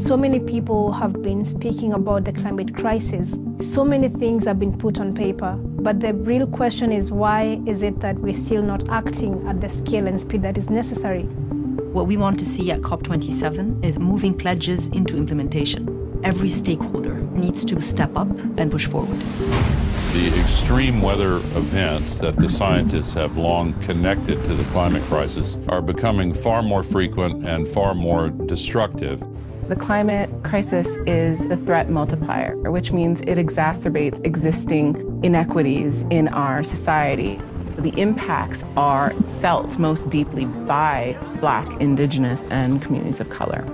So many people have been speaking about the climate crisis. So many things have been put on paper, but the real question is, why is it that we're still not acting at the scale and speed that is necessary? What we want to see at COP27 is moving pledges into implementation. Every stakeholder needs to step up and push forward. The extreme weather events that the scientists have long connected to the climate crisis are becoming far more frequent and far more destructive. The climate crisis is a threat multiplier, which means it exacerbates existing inequities in our society. The impacts are felt most deeply by Black, Indigenous, and communities of color.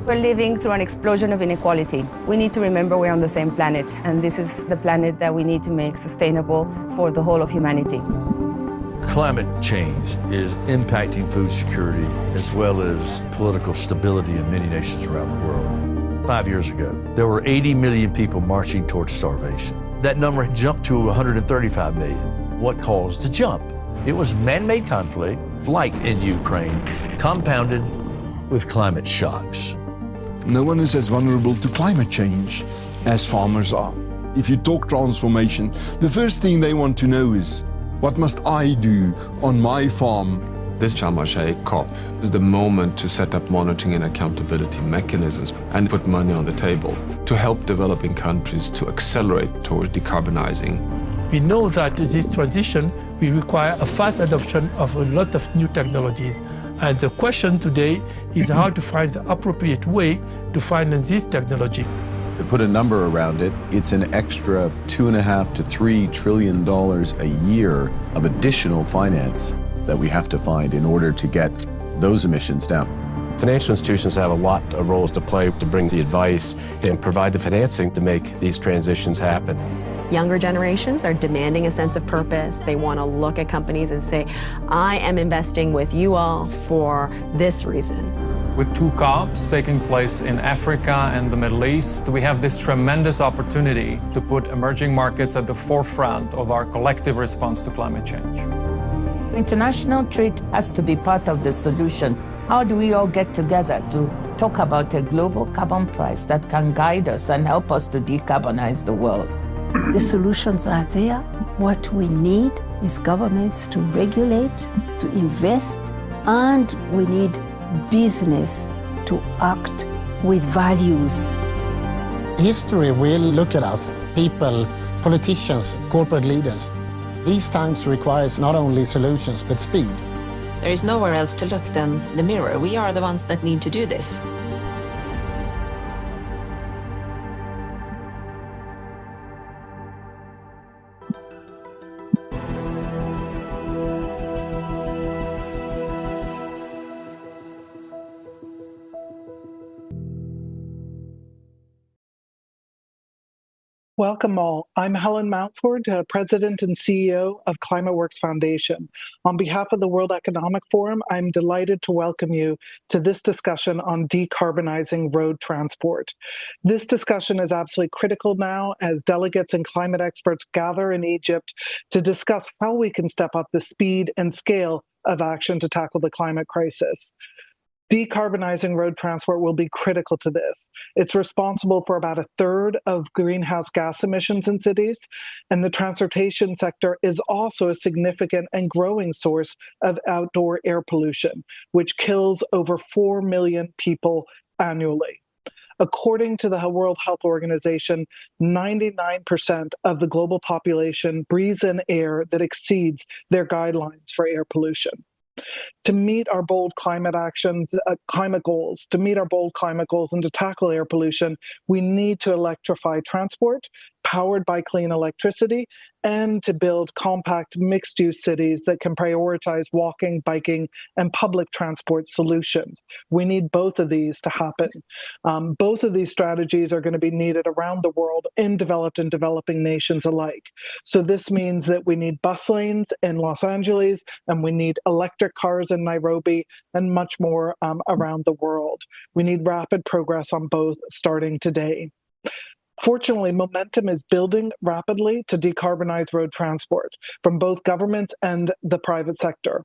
We're living through an explosion of inequality. We need to remember we're on the same planet, and this is the planet that we need to make sustainable for the whole of humanity. Climate change is impacting food security as well as political stability in many nations around the world. 5 years ago, there were 80 million people marching towards starvation. That number jumped to 135 million. What caused the jump? It was man-made conflict, like in Ukraine, compounded with climate shocks. No one is as vulnerable to climate change as farmers are. If you talk transformation, the first thing they want to know is, what must I do on my farm? This Sharm el-Sheikh COP is the moment to set up monitoring and accountability mechanisms and put money on the table to help developing countries to accelerate towards decarbonizing. We know that this transition will require a fast adoption of a lot of new technologies. And the question today is how to find the appropriate way to finance this technology. To put a number around it, it's an extra $2.5 to $3 trillion a year of additional finance that we have to find in order to get those emissions down. Financial institutions have a lot of roles to play to bring the advice and provide the financing to make these transitions happen. Younger generations are demanding a sense of purpose. They want to look at companies and say, I am investing with you all for this reason. With 2 COPs taking place in Africa and the Middle East, we have this tremendous opportunity to put emerging markets at the forefront of our collective response to climate change. International trade has to be part of the solution. How do we all get together to talk about a global carbon price that can guide us and help us to decarbonize the world? The solutions are there. What we need is governments to regulate, to invest, and we need business to act with values. History will look at us, people, politicians, corporate leaders. These times requires not only solutions, but speed. There is nowhere else to look than the mirror. We are the ones that need to do this. Welcome all. I'm Helen Mountford, President and CEO of ClimateWorks Foundation. On behalf of the World Economic Forum, I'm delighted to welcome you to this discussion on decarbonizing road transport. This discussion is absolutely critical now as delegates and climate experts gather in Egypt to discuss how we can step up the speed and scale of action to tackle the climate crisis. Decarbonizing road transport will be critical to this. It's responsible for about 1/3 of greenhouse gas emissions in cities, and the transportation sector is also a significant and growing source of outdoor air pollution, which kills over 4 million people annually. According to the World Health Organization, 99% of the global population breathes in air that exceeds their guidelines for air pollution. To meet our bold climate goals, and to tackle air pollution, we need to electrify transport powered by clean electricity and to build compact mixed-use cities that can prioritize walking, biking, and public transport solutions. We need both of these to happen. Both of these strategies are going to be needed around the world in developed and developing nations alike. So this means that we need bus lanes in Los Angeles, and we need electric cars in Nairobi, and much more around the world. We need rapid progress on both starting today. Fortunately, momentum is building rapidly to decarbonize road transport from both governments and the private sector.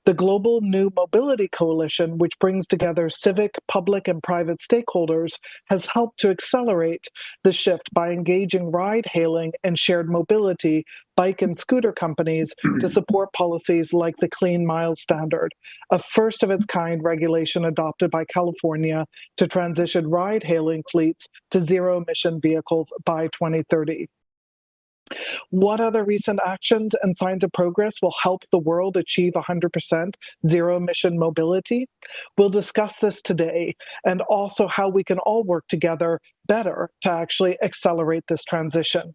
The Global New Mobility Coalition, which brings together civic, public, and private stakeholders, has helped to accelerate the shift by engaging ride-hailing and shared mobility bike and scooter companies to support policies like the Clean Miles Standard, a first-of-its-kind regulation adopted by California to transition ride-hailing fleets to zero-emission vehicles by 2030. What other recent actions and signs of progress will help the world achieve 100% zero-emission mobility? We'll discuss this today, and also how we can all work together better to actually accelerate this transition.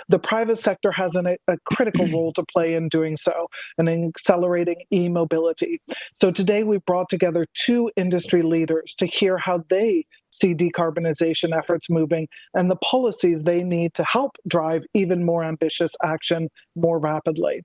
The private sector has a critical role to play in doing so and in accelerating e-mobility. So today we've brought together two industry leaders to hear how they see decarbonization efforts moving and the policies they need to help drive even more ambitious action more rapidly.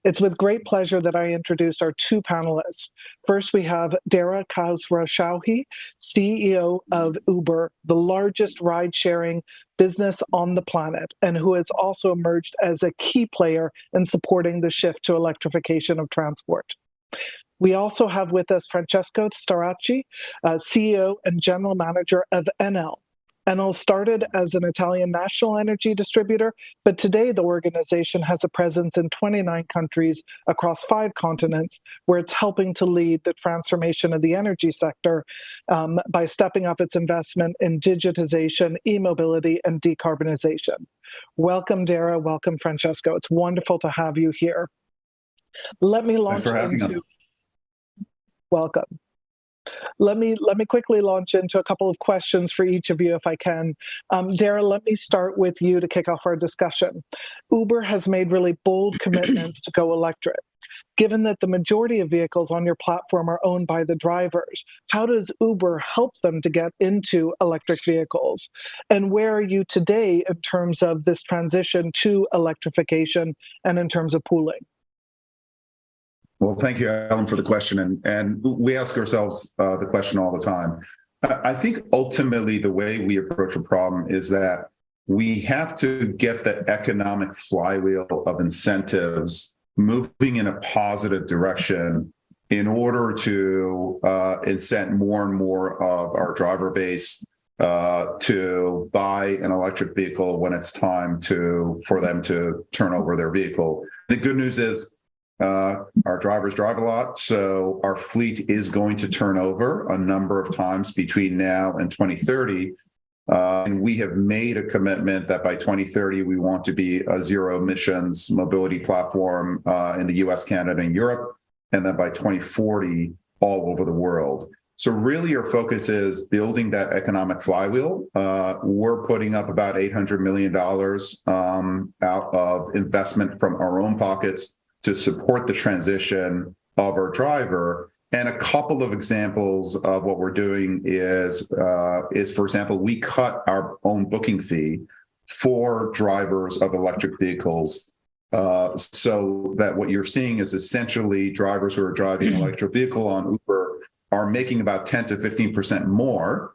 It's with great pleasure that I introduce our two panelists. First, we have Dara Khosrowshahi, CEO of Uber, the largest ride-sharing business on the planet, and who has also emerged as a key player in supporting the shift to electrification of transport. We also have with us Francesco Staracci, CEO and General Manager of Enel. Enel started as an Italian national energy distributor, but today the organization has a presence in 29 countries across 5 continents, where it's helping to lead the transformation of the energy sector by stepping up its investment in digitization, e-mobility, and decarbonization. Welcome, Dara. Welcome, Francesco. It's wonderful to have you here. Let me launch Thanks for having us. Welcome. Let me quickly launch into a couple of questions for each of you, if I can. Dara, let me start with you to kick off our discussion. Uber has made really bold commitments to go electric. Given that the majority of vehicles on your platform are owned by the drivers, how does Uber help them to get into electric vehicles? And where are you today in terms of this transition to electrification and in terms of pooling? Well, thank you, Ellen, for the question. And we ask ourselves the question all the time. I think ultimately the way we approach a problem is that we have to get the economic flywheel of incentives moving in a positive direction in order to incent more and more of our driver base to buy an electric vehicle when it's time for them to turn over their vehicle. The good news is, our drivers drive a lot, so our fleet is going to turn over a number of times between now and 2030. And we have made a commitment that by 2030, we want to be a zero emissions mobility platform in the US, Canada, and Europe, and then by 2040, all over the world. So really our focus is building that economic flywheel. We're putting up about $800 million out of investment from our own pockets to support the transition of our driver. And a couple of examples of what we're doing is for example, we cut our own booking fee for drivers of electric vehicles, so that what you're seeing is essentially drivers who are driving an electric vehicle on Uber are making about 10 to 15% more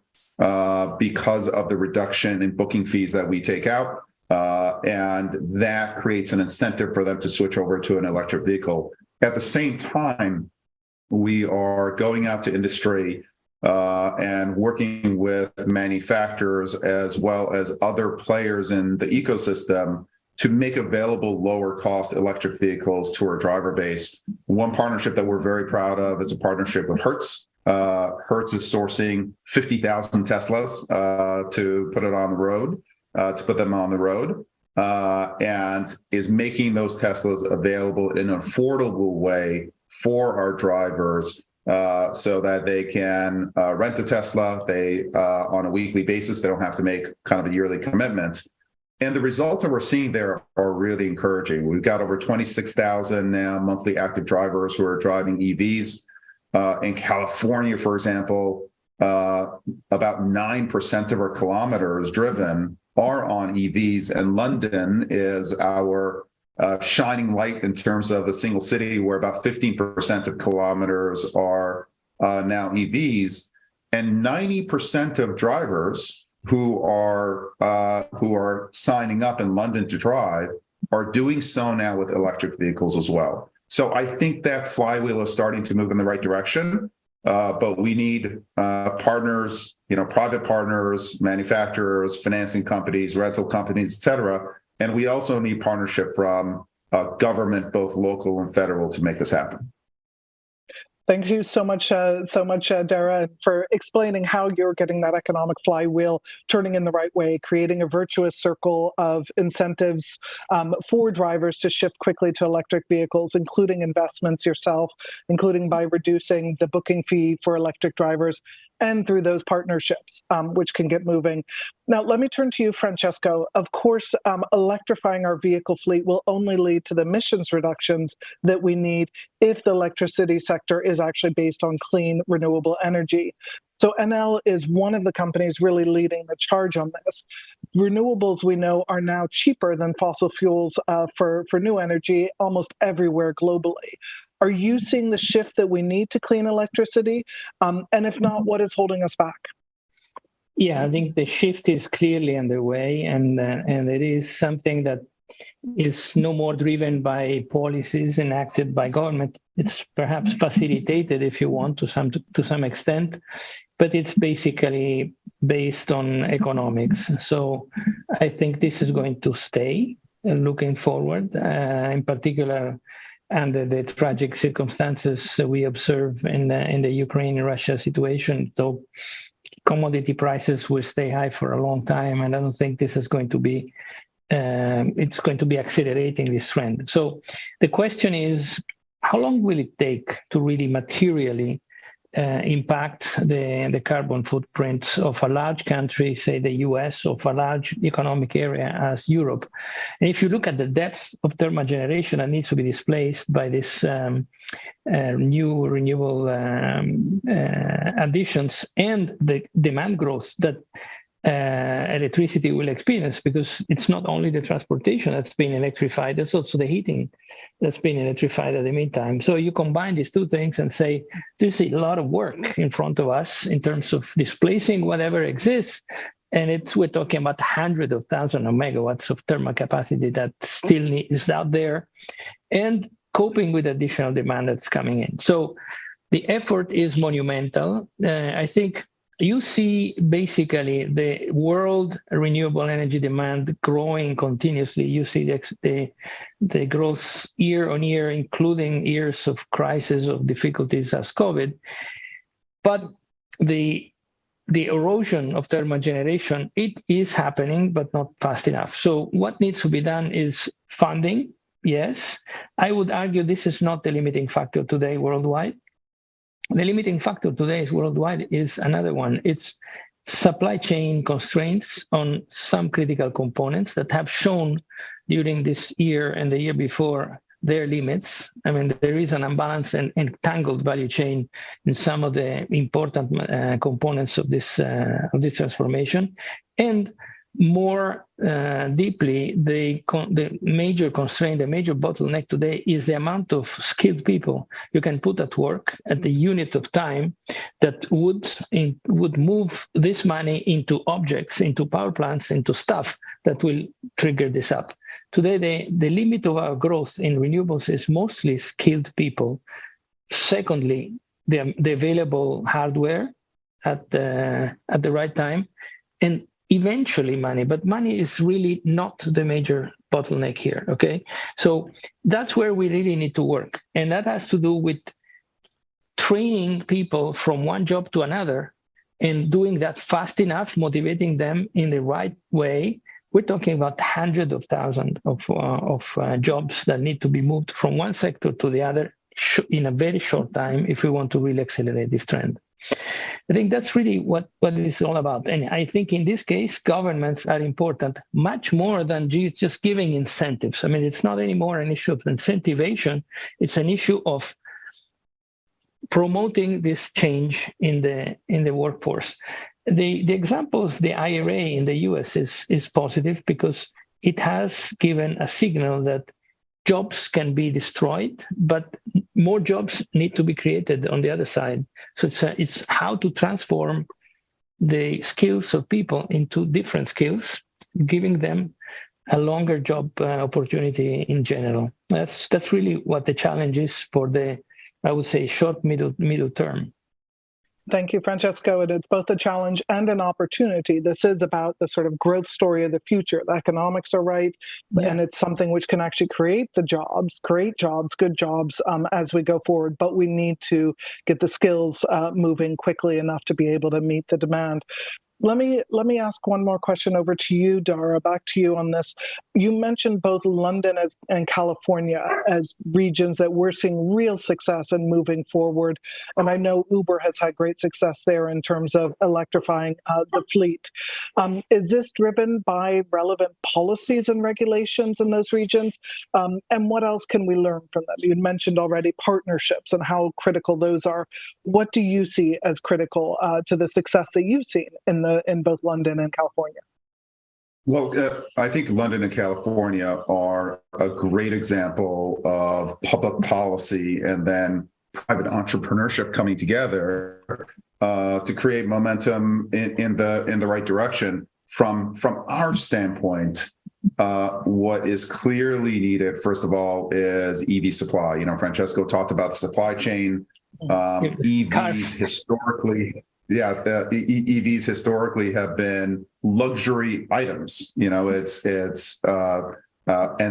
because of the reduction in booking fees that we take out. And that creates an incentive for them to switch over to an electric vehicle. At the same time, we are going out to industry and working with manufacturers as well as other players in the ecosystem to make available lower cost electric vehicles to our driver base. One partnership that we're very proud of is a partnership with Hertz. Hertz is sourcing 50,000 Teslas to put them on the road, and is making those Teslas available in an affordable way for our drivers so that they can rent a Tesla on a weekly basis. They don't have to make kind of a yearly commitment. And the results that we're seeing there are really encouraging. We've got over 26,000 now monthly active drivers who are driving EVs. In California, for example, about 9% of our kilometers driven are on EVs, and London is our shining light in terms of a single city where about 15% of kilometers are now EVs, and 90% of drivers who are signing up in London to drive are doing so now with electric vehicles as well. So I think that flywheel is starting to move in the right direction, but we need partners, private partners, manufacturers, financing companies, rental companies, et cetera. And we also need partnership from government, both local and federal, to make this happen. Thank you so much, Dara, for explaining how you're getting that economic flywheel turning in the right way, creating a virtuous circle of incentives for drivers to shift quickly to electric vehicles, including investments yourself, including by reducing the booking fee for electric drivers, and through those partnerships, which can get moving. Now, let me turn to you, Francesco. Of course, electrifying our vehicle fleet will only lead to the emissions reductions that we need if the electricity sector is actually based on clean, renewable energy. So Enel is one of the companies really leading the charge on this. Renewables, we know, are now cheaper than fossil fuels for new energy almost everywhere globally. Are you seeing the shift that we need to clean electricity? And if not, what is holding us back? Yeah, I think the shift is clearly underway, and it is something that is no more driven by policies enacted by government. It's perhaps facilitated, if you want, to some extent, but it's basically based on economics. So I think this is going to stay looking forward, in particular, under the tragic circumstances we observe in the Ukraine-Russia situation. So commodity prices will stay high for a long time, and I don't think this is going to be, it's going to be accelerating this trend. So the question is, how long will it take to really materially impact the carbon footprint of a large country, say the US, of a large economic area as Europe? And if you look at the depth of thermal generation that needs to be displaced by this new renewable additions and the demand growth that electricity will experience, because it's not only the transportation that's been electrified, it's also the heating that's been electrified at the meantime. So you combine these two things and say, there's a lot of work in front of us in terms of displacing whatever exists. And we're talking about hundreds of thousands of megawatts of thermal capacity that still is out there, and coping with additional demand that's coming in. So the effort is monumental. I think you see basically the world renewable energy demand growing continuously. You see the growth year on year, including years of crisis, of difficulties as COVID. But the erosion of thermal generation, it is happening, but not fast enough. So what needs to be done is funding. Yes, I would argue this is not the limiting factor today worldwide. The limiting factor today is worldwide is another one. It's supply chain constraints on some critical components that have shown during this year and the year before their limits. I mean, there is an unbalanced and entangled value chain in some of the important components of this transformation. And more deeply, the major constraint, the major bottleneck today is the amount of skilled people you can put at work at the unit of time that would move this money into objects, into power plants, into stuff that will trigger this up. Today, the limit of our growth in renewables is mostly skilled people. Secondly, the available hardware at the right time, and eventually money, but money is really not the major bottleneck here, okay? So that's where we really need to work. And that has to do with training people from one job to another and doing that fast enough, motivating them in the right way. We're talking about hundreds of thousands of jobs that need to be moved from one sector to the other in a very short time if we want to really accelerate this trend. I think that's really what it's all about. And I think in this case, governments are important, much more than just giving incentives. I mean, it's not anymore an issue of incentivation. It's an issue of promoting this change in the workforce. The example of the IRA in the US is positive because it has given a signal that jobs can be destroyed, but more jobs need to be created on the other side. So it's how to transform the skills of people into different skills, giving them a longer job opportunity in general. That's really what the challenge is for the, I would say, short, middle term. Thank you, Francesco. And it's both a challenge and an opportunity. This is about the sort of growth story of the future. The economics are right, and it's something which can actually create good jobs, as we go forward. But we need to get the skills moving quickly enough to be able to meet the demand. Let me ask one more question over to you, Dara, back to you on this. You mentioned both London and California as regions that we're seeing real success in moving forward. And I know Uber has had great success there in terms of electrifying the fleet. Is this driven by relevant policies and regulations in those regions? And what else can we learn from that? You mentioned already partnerships and how critical those are. What do you see as critical to the success that you've seen in both London and California? Well, I think London and California are a great example of public policy and then private entrepreneurship coming together to create momentum in the right direction. From our standpoint, what is clearly needed, first of all, is EV supply. You know, Francesco talked about the supply chain. EVs historically. Yeah, the EVs historically have been luxury items. You know, and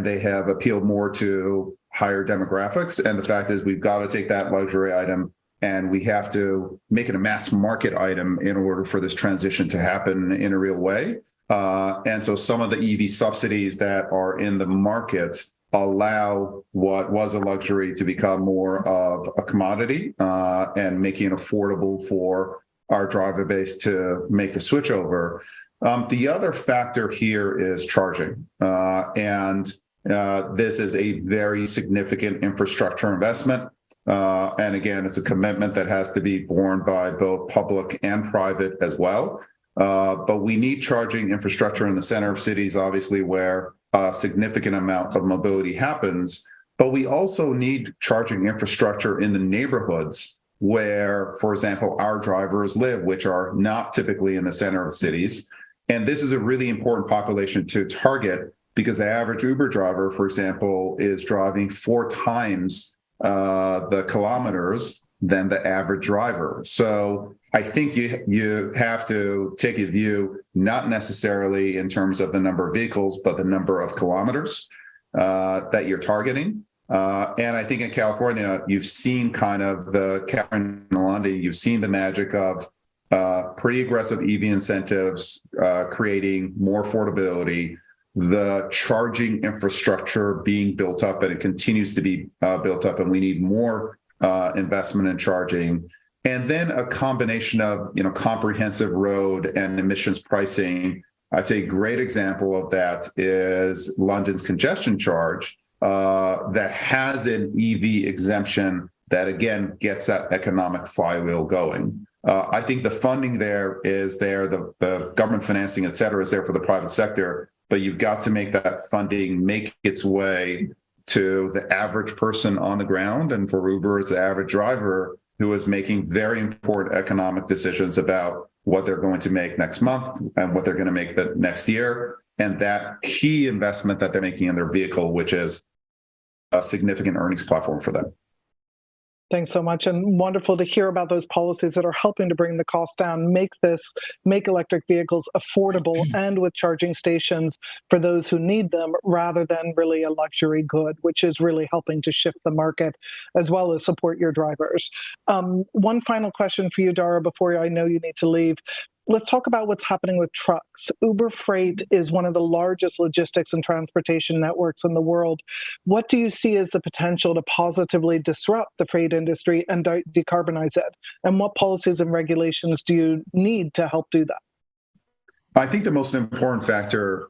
they have appealed more to higher demographics. And the fact is, we've got to take that luxury item and we have to make it a mass market item in order for this transition to happen in a real way. And so some of the EV subsidies that are in the market allow what was a luxury to become more of a commodity and making it affordable for our driver base to make the switch over. The other factor here is charging. And this is a very significant infrastructure investment. And again, it's a commitment that has to be borne by both public and private as well. But we need charging infrastructure in the center of cities, obviously, where a significant amount of mobility happens. But we also need charging infrastructure in the neighborhoods where, for example, our drivers live, which are not typically in the center of cities. And this is a really important population to target because the average Uber driver, for example, is driving 4 times the kilometers than the average driver. So I think you have to take a view, not necessarily in terms of the number of vehicles, but the number of kilometers that you're targeting. And I think in California, you've seen kind of California and London, you've seen the magic of pretty aggressive EV incentives, creating more affordability, the charging infrastructure being built up, and it continues to be built up, and we need more investment in charging. And then a combination of, comprehensive road and emissions pricing. I'd say a great example of that is London's congestion charge, that has an EV exemption that, again, gets that economic flywheel going. I think the funding there is there, the government financing, et cetera, is there for the private sector, but you've got to make that funding make its way to the average person on the ground. And for Uber, it's the average driver who is making very important economic decisions about what they're going to make next month and what they're going to make the next year. And that key investment that they're making in their vehicle, which is a significant earnings platform for them. Thanks so much, and wonderful to hear about those policies that are helping to bring the cost down, make electric vehicles affordable and with charging stations for those who need them, rather than really a luxury good, which is really helping to shift the market as well as support your drivers. One final question for you, Dara, before I know you need to leave. Let's talk about what's happening with trucks. Uber Freight is one of the largest logistics and transportation networks in the world. What do you see as the potential to positively disrupt the freight industry and decarbonize it? And what policies and regulations do you need to help do that? I think the most important factor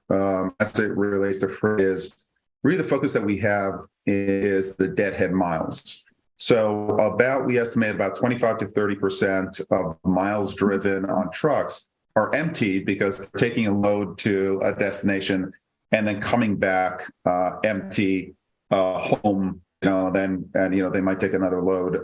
as it relates to freight is really the focus that we have is the deadhead miles. So we estimate about 25 to 30% of miles driven on trucks are empty because they're taking a load to a destination and then coming back empty home, they might take another load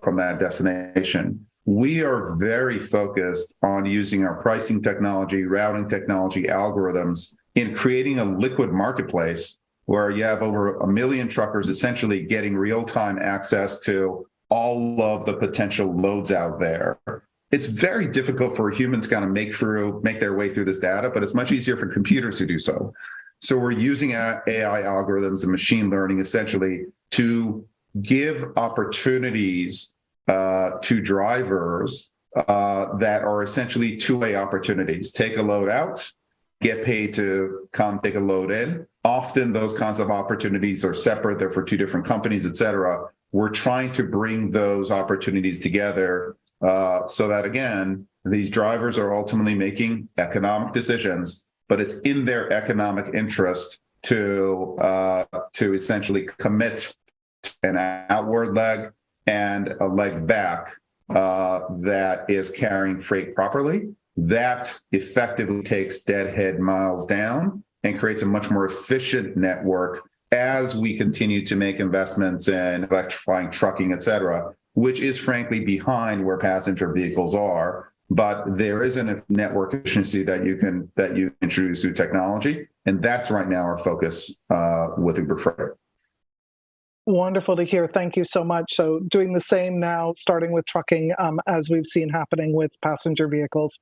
from that destination. We are very focused on using our pricing technology, routing technology, algorithms in creating a liquid marketplace where you have over 1 million truckers essentially getting real-time access to all of the potential loads out there. It's very difficult for humans to kind of make their way through this data, but it's much easier for computers to do so. So we're using AI algorithms and machine learning essentially to give opportunities to drivers that are essentially two-way opportunities. Take a load out, get paid to come take a load in. Often those kinds of opportunities are separate. They're for two different companies, et cetera. We're trying to bring those opportunities together so that, again, these drivers are ultimately making economic decisions, but it's in their economic interest to essentially commit an outward leg and a leg back that is carrying freight properly. That effectively takes deadhead miles down and creates a much more efficient network as we continue to make investments in electrifying trucking, et cetera, which is frankly behind where passenger vehicles are. But there is a network efficiency that you introduce through technology, and that's right now our focus with Uber Freight. Wonderful to hear. Thank you so much. So doing the same now, starting with trucking, as we've seen happening with passenger vehicles.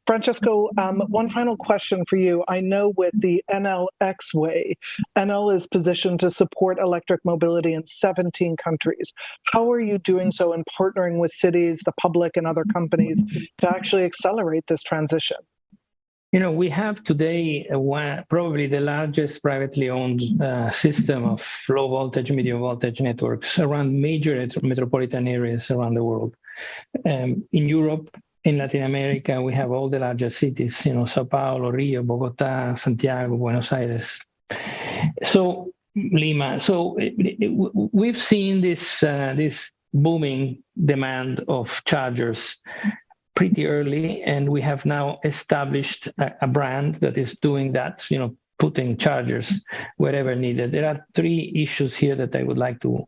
Francesco, one final question for you. I know with the NLX Way, NL is positioned to support electric mobility in 17 countries. How are you doing so in partnering with cities, the public, and other companies to actually accelerate this transition? You know, we have today probably the largest privately owned system of low voltage, medium voltage networks around major metropolitan areas around the world. In Europe, in Latin America, we have all the largest cities, you know, Sao Paulo, Rio, Bogota, Santiago, Buenos Aires. So Lima. So we've seen this booming demand of chargers pretty early, and we have now established a brand that is doing that, you know, putting chargers wherever needed. There are three issues here that I would like to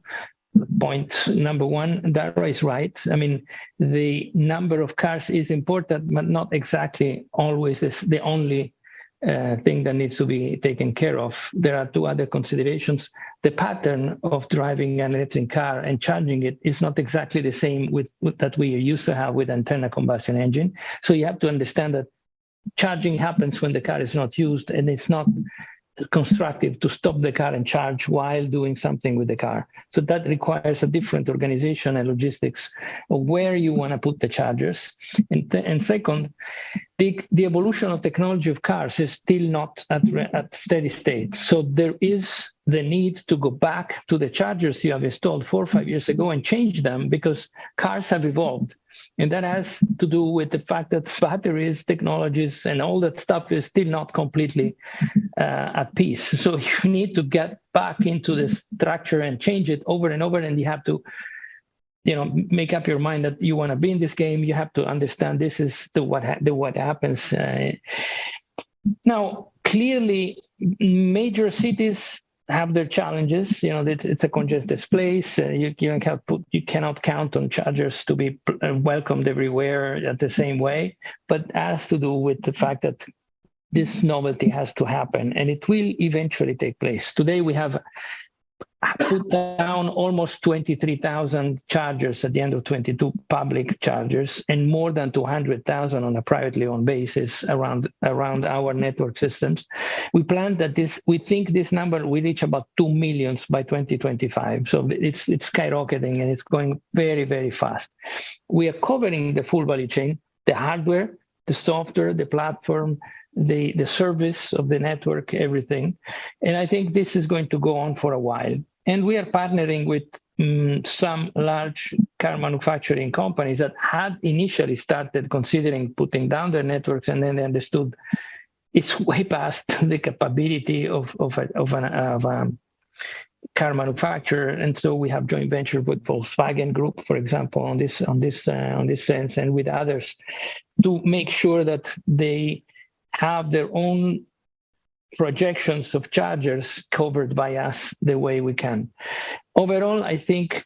point. Number one, Dara is right. I mean, the number of cars is important, but not exactly always the only thing that needs to be taken care of. There are two other considerations. The pattern of driving an electric car and charging it is not exactly the same with that we used to have with internal combustion engine. So you have to understand that charging happens when the car is not used, and it's not constructive to stop the car and charge while doing something with the car. So that requires a different organization and logistics of where you want to put the chargers. And second, the evolution of technology of cars is still not at steady state. So there is the need to go back to the chargers you have installed 4 or 5 years ago and change them, because cars have evolved. And that has to do with the fact that batteries, technologies, and all that stuff is still not completely at peace. So you need to get back into this structure and change it over and over, and you have to, you know, make up your mind that you want to be in this game. You have to understand this is what happens. Now, clearly, major cities have their challenges. You know, it's a congested place. You cannot count on chargers to be welcomed everywhere at the same way. But it has to do with the fact that this novelty has to happen, and it will eventually take place. Today, we have put down almost 23,000 chargers at the end of 22 public chargers, and more than 200,000 on a privately owned basis around our network systems. We plan that we think this number will reach about 2 million by 2025. So it's skyrocketing, and it's going very, very fast. We are covering the full value chain, the hardware, the software, the platform, the service of the network, everything. And I think this is going to go on for a while. And we are partnering with some large car manufacturing companies that had initially started considering putting down their networks, and then they understood it's way past the capability of a car manufacturer. And so we have joint venture with Volkswagen Group, for example, on this sense, and with others, to make sure that they have their own projections of chargers covered by us the way we can. Overall, I think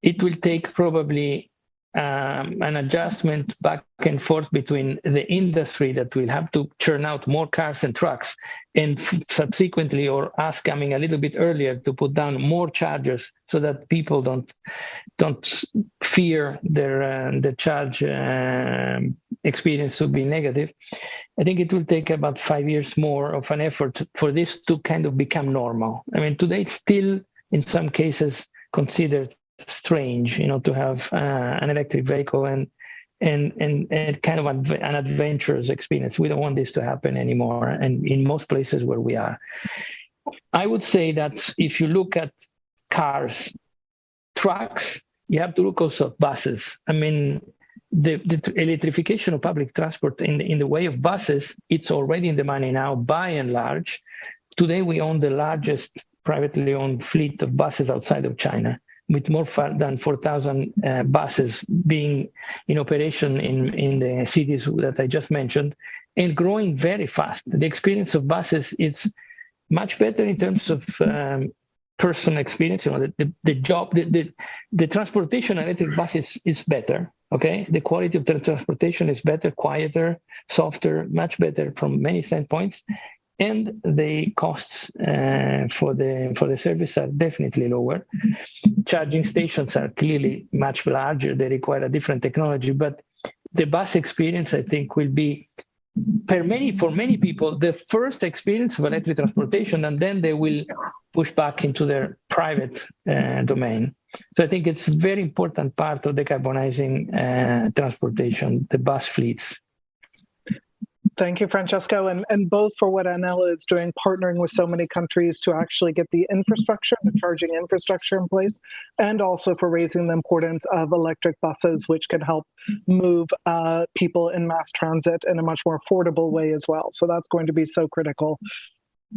it will take probably an adjustment back and forth between the industry that will have to churn out more cars and trucks, and subsequently, or us coming a little bit earlier to put down more chargers so that people don't fear the charge experience to be negative. I think it will take about 5 years more of an effort for this to kind of become normal. I mean, today it's still in some cases considered strange, to have an electric vehicle and kind of an adventurous experience. We don't want this to happen anymore, and in most places where we are. I would say that if you look at cars, trucks, you have to look also at buses. I mean, the electrification of public transport in the way of buses, it's already in the money now, by and large. Today, we own the largest privately owned fleet of buses outside of China, with more than 4,000 buses being in operation in the cities that I just mentioned, and growing very fast. The experience of buses is much better in terms of personal experience. The transportation electric buses is better. Okay, the quality of the transportation is better, quieter, softer, much better from many standpoints. And the costs for the service are definitely lower. Charging stations are clearly much larger. They require a different technology, but the bus experience, I think, will be, for many people, the first experience of electric transportation, and then they will push back into their private domain. So I think it's a very important part of decarbonizing transportation, the bus fleets. Thank you, Francesco, and both for what Enel is doing, partnering with so many countries to actually get the infrastructure, the charging infrastructure in place, and also for raising the importance of electric buses, which can help move people in mass transit in a much more affordable way as well. So that's going to be so critical.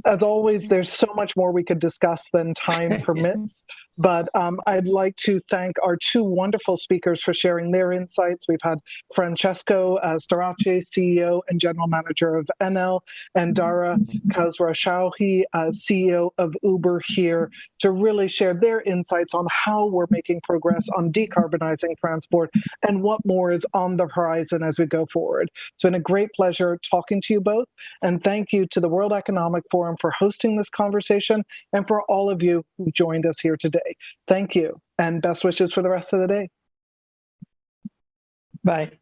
As always, there's so much more we could discuss than time permits, but I'd like to thank our two wonderful speakers for sharing their insights. We've had Francesco Starace, CEO and General Manager of Enel, and Dara Khosrowshahi, CEO of Uber, here to really share their insights on how we're making progress on decarbonizing transport and what more is on the horizon as we go forward. It's been a great pleasure talking to you both, and thank you to the World Economic Forum for hosting this conversation, and for all of you who joined us here today. Thank you, and best wishes for the rest of the day. Bye.